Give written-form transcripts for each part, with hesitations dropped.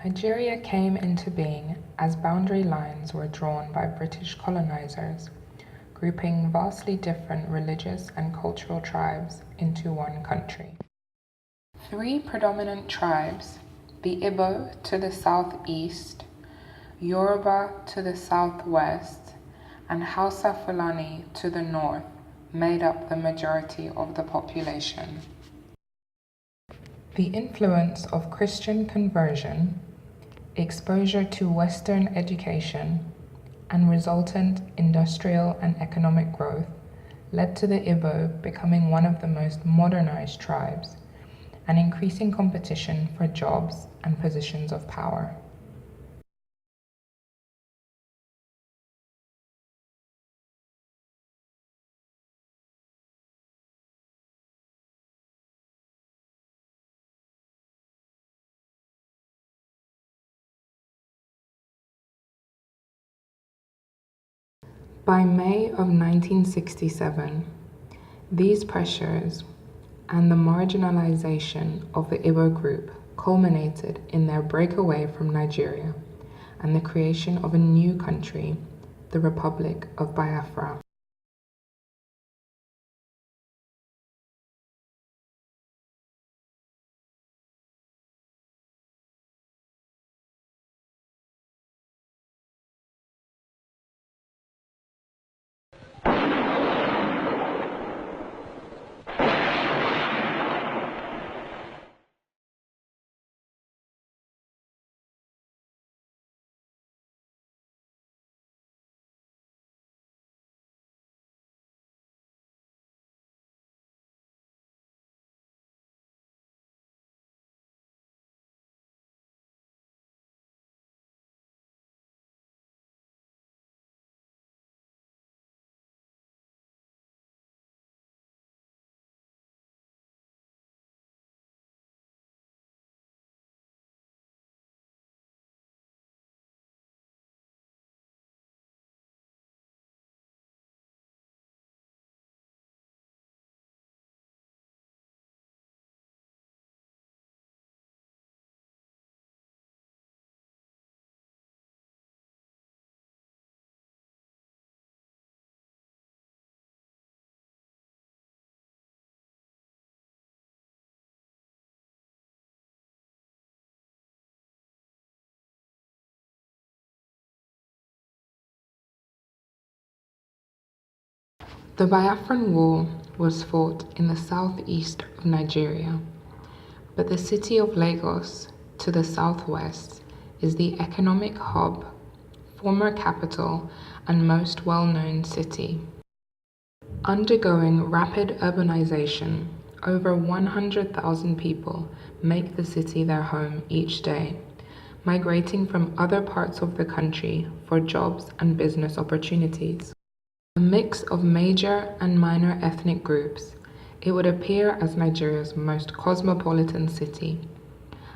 Nigeria came into being as boundary lines were drawn by British colonizers, grouping vastly different religious and cultural tribes into one country. Three predominant tribes, the Igbo to the southeast, Yoruba to the southwest, and Hausa Fulani to the north, made up the majority of the population. The influence of Christian conversion, exposure to Western education, and resultant industrial and economic growth led to the Igbo becoming one of the most modernized tribes, and increasing competition for jobs and positions of power. By May of 1967, these pressures and the marginalization of the Igbo group culminated in their breakaway from Nigeria and the creation of a new country, the Republic of Biafra. The Biafran War was fought in the southeast of Nigeria, but the city of Lagos to the southwest is the economic hub, former capital, and most well-known city. Undergoing rapid urbanization, over 100,000 people make the city their home each day, migrating from other parts of the country for jobs and business opportunities. A mix of major and minor ethnic groups, it would appear as Nigeria's most cosmopolitan city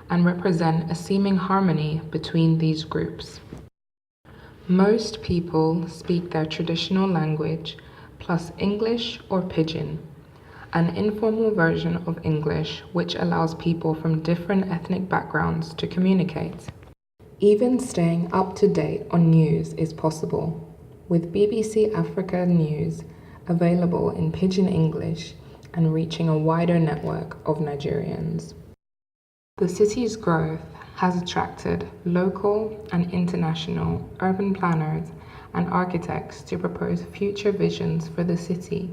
and represent a seeming harmony between these groups. Most people speak their traditional language plus English or Pidgin, an informal version of English which allows people from different ethnic backgrounds to communicate. Even staying up to date on news is possible, with BBC Africa News available in Pidgin English and reaching a wider network of Nigerians. The city's growth has attracted local and international urban planners and architects to propose future visions for the city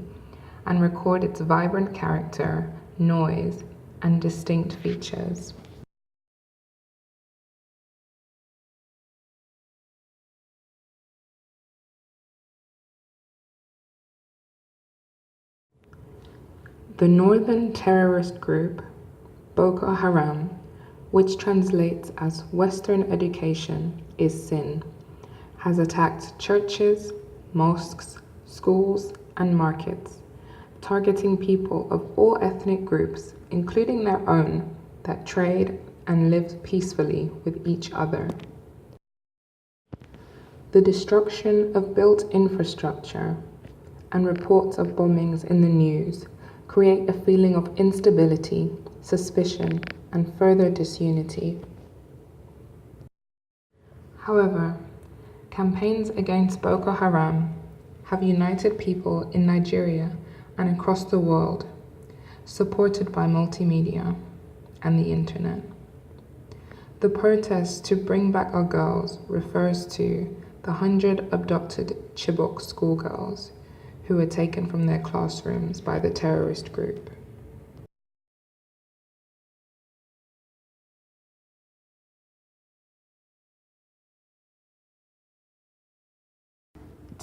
and record its vibrant character, noise, and distinct features. The northern terrorist group, Boko Haram, which translates as Western education is sin, has attacked churches, mosques, schools, and markets, targeting people of all ethnic groups, including their own, that trade and live peacefully with each other. The destruction of built infrastructure and reports of bombings in the news create a feeling of instability, suspicion, and further disunity. However, campaigns against Boko Haram have united people in Nigeria and across the world, supported by multimedia and the internet. The protest to bring back our girls refers to the 100 abducted Chibok schoolgirls who were taken from their classrooms by the terrorist group.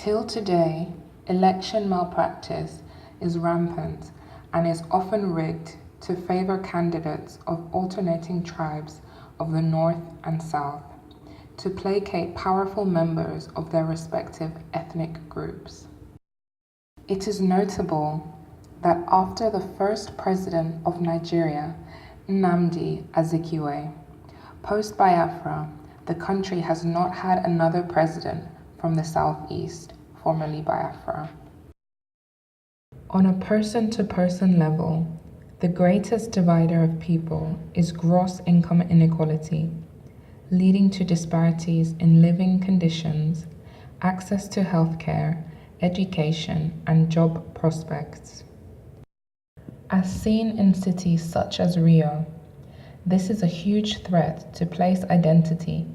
Till today, election malpractice is rampant and is often rigged to favor candidates of alternating tribes of the North and South to placate powerful members of their respective ethnic groups. It is notable that after the first president of Nigeria, Nnamdi Azikiwe, post-Biafra, the country has not had another president from the southeast, formerly Biafra. On a person-to-person level, the greatest divider of people is gross income inequality, leading to disparities in living conditions, access to healthcare, education, and job prospects. As seen in cities such as Rio, this is a huge threat to place identity,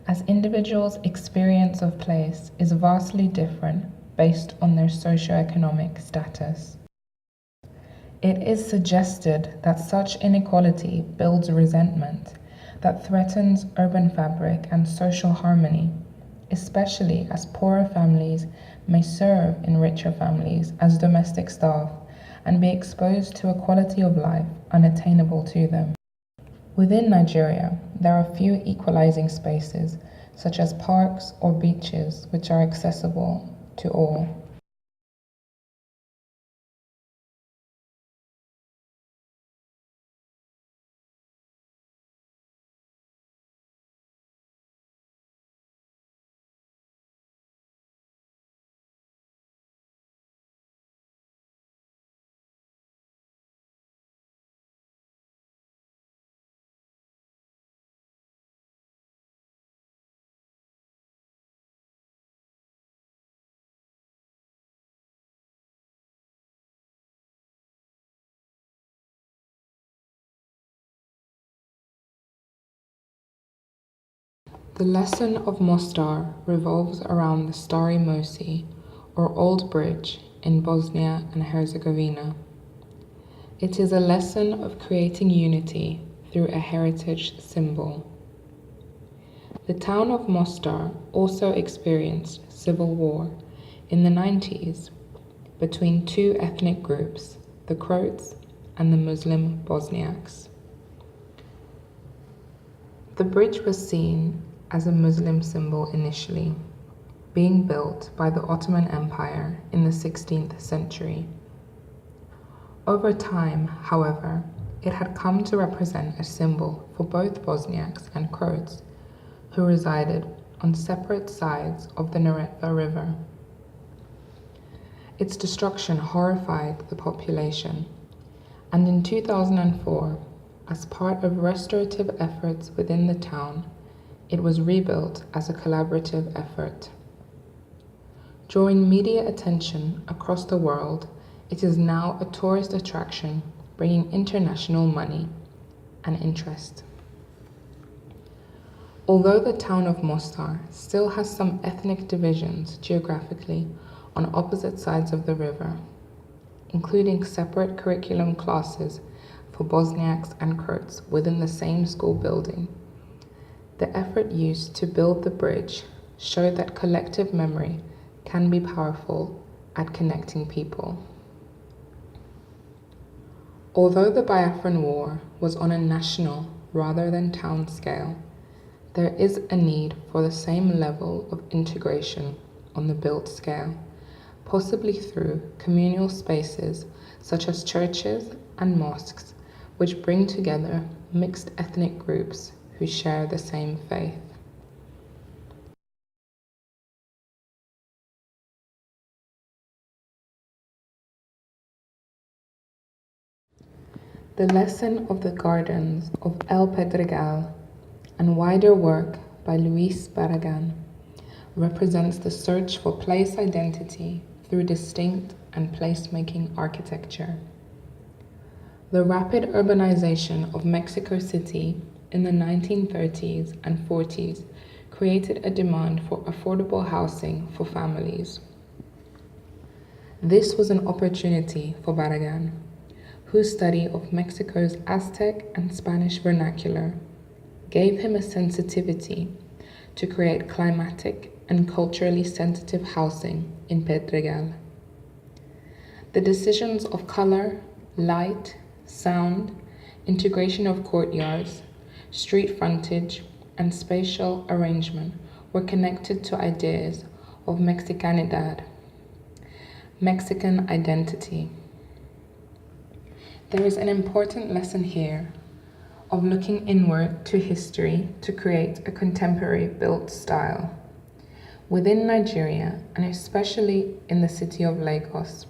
as individuals' experience of place is vastly different based on their socioeconomic status. It is suggested that such inequality builds resentment that threatens urban fabric and social harmony, especially as poorer families may serve in richer families as domestic staff and be exposed to a quality of life unattainable to them. Within Nigeria, there are few equalizing spaces, such as parks or beaches, which are accessible to all. The lesson of Mostar revolves around the Stari Mosi, or Old Bridge, in Bosnia and Herzegovina. It is a lesson of creating unity through a heritage symbol. The town of Mostar also experienced civil war in the 90s between two ethnic groups, the Croats and the Muslim Bosniaks. The bridge was seen as a Muslim symbol initially, being built by the Ottoman Empire in the 16th century. Over time, however, it had come to represent a symbol for both Bosniaks and Croats, who resided on separate sides of the Neretva River. Its destruction horrified the population, and in 2004, as part of restorative efforts within the town, it was rebuilt as a collaborative effort. Drawing media attention across the world, it is now a tourist attraction, bringing international money and interest. Although the town of Mostar still has some ethnic divisions geographically on opposite sides of the river, including separate curriculum classes for Bosniaks and Croats within the same school building, the effort used to build the bridge showed that collective memory can be powerful at connecting people. Although the Biafran War was on a national rather than town scale, there is a need for the same level of integration on the built scale, possibly through communal spaces such as churches and mosques, which bring together mixed ethnic groups who share the same faith. The lesson of the gardens of El Pedregal and wider work by Luis Barragán, represents the search for place identity through distinct and place-making architecture. The rapid urbanization of Mexico City in the 1930s and 40s created a demand for affordable housing for families. This was an opportunity for Barragán, whose study of Mexico's Aztec and Spanish vernacular gave him a sensitivity to create climatic and culturally sensitive housing in Pedregal. The decisions of color, light, sound, integration of courtyards, street frontage, and spatial arrangement were connected to ideas of Mexicanidad, Mexican identity. There is an important lesson here of looking inward to history to create a contemporary built style. Within Nigeria, and especially in the city of Lagos,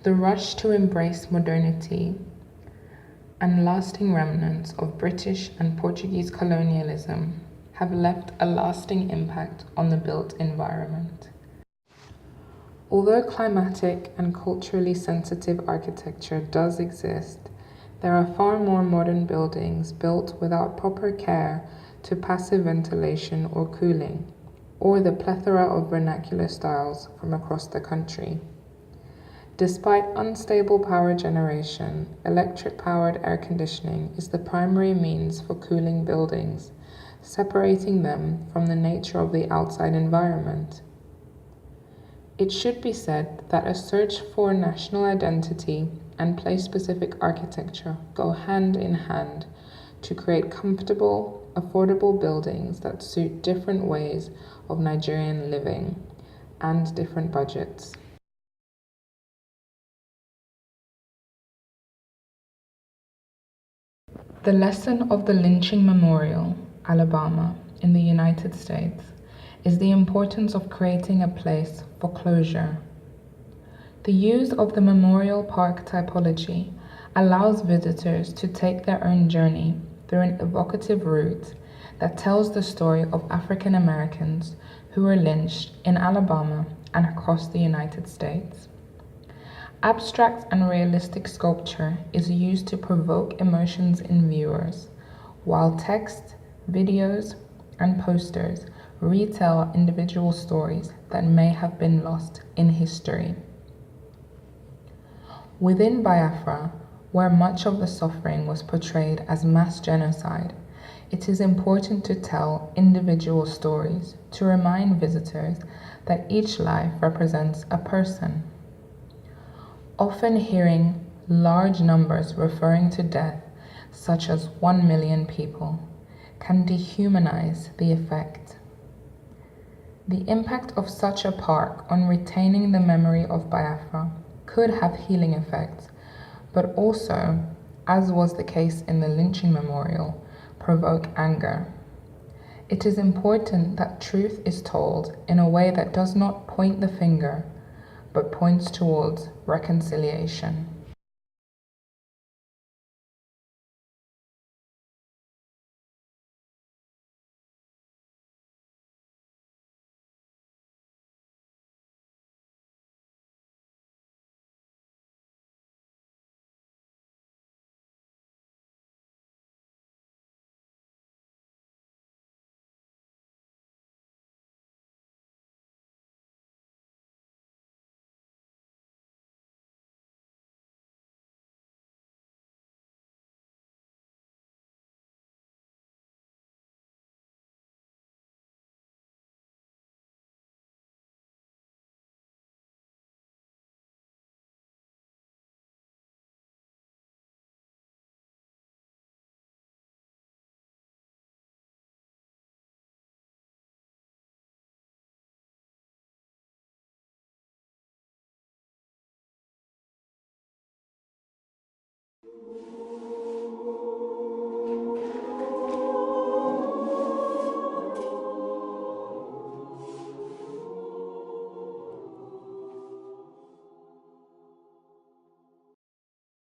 the rush to embrace modernity and lasting remnants of British and Portuguese colonialism have left a lasting impact on the built environment. Although climatic and culturally sensitive architecture does exist, there are far more modern buildings built without proper care to passive ventilation or cooling, or the plethora of vernacular styles from across the country. Despite unstable power generation, electric-powered air conditioning is the primary means for cooling buildings, separating them from the nature of the outside environment. It should be said that a search for national identity and place-specific architecture go hand in hand to create comfortable, affordable buildings that suit different ways of Nigerian living and different budgets. The lesson of the lynching memorial, Alabama, in the United States, is the importance of creating a place for closure. The use of the memorial park typology allows visitors to take their own journey through an evocative route that tells the story of African Americans who were lynched in Alabama and across the United States. Abstract and realistic sculpture is used to provoke emotions in viewers, while text, videos, and posters retell individual stories that may have been lost in history. Within Biafra, where much of the suffering was portrayed as mass genocide, it is important to tell individual stories to remind visitors that each life represents a person. Often hearing large numbers referring to death, such as 1 million people, can dehumanize the effect. The impact of such a park on retaining the memory of Biafra could have healing effects, but also, as was the case in the lynching memorial, provoke anger. It is important that truth is told in a way that does not point the finger, but points towards reconciliation.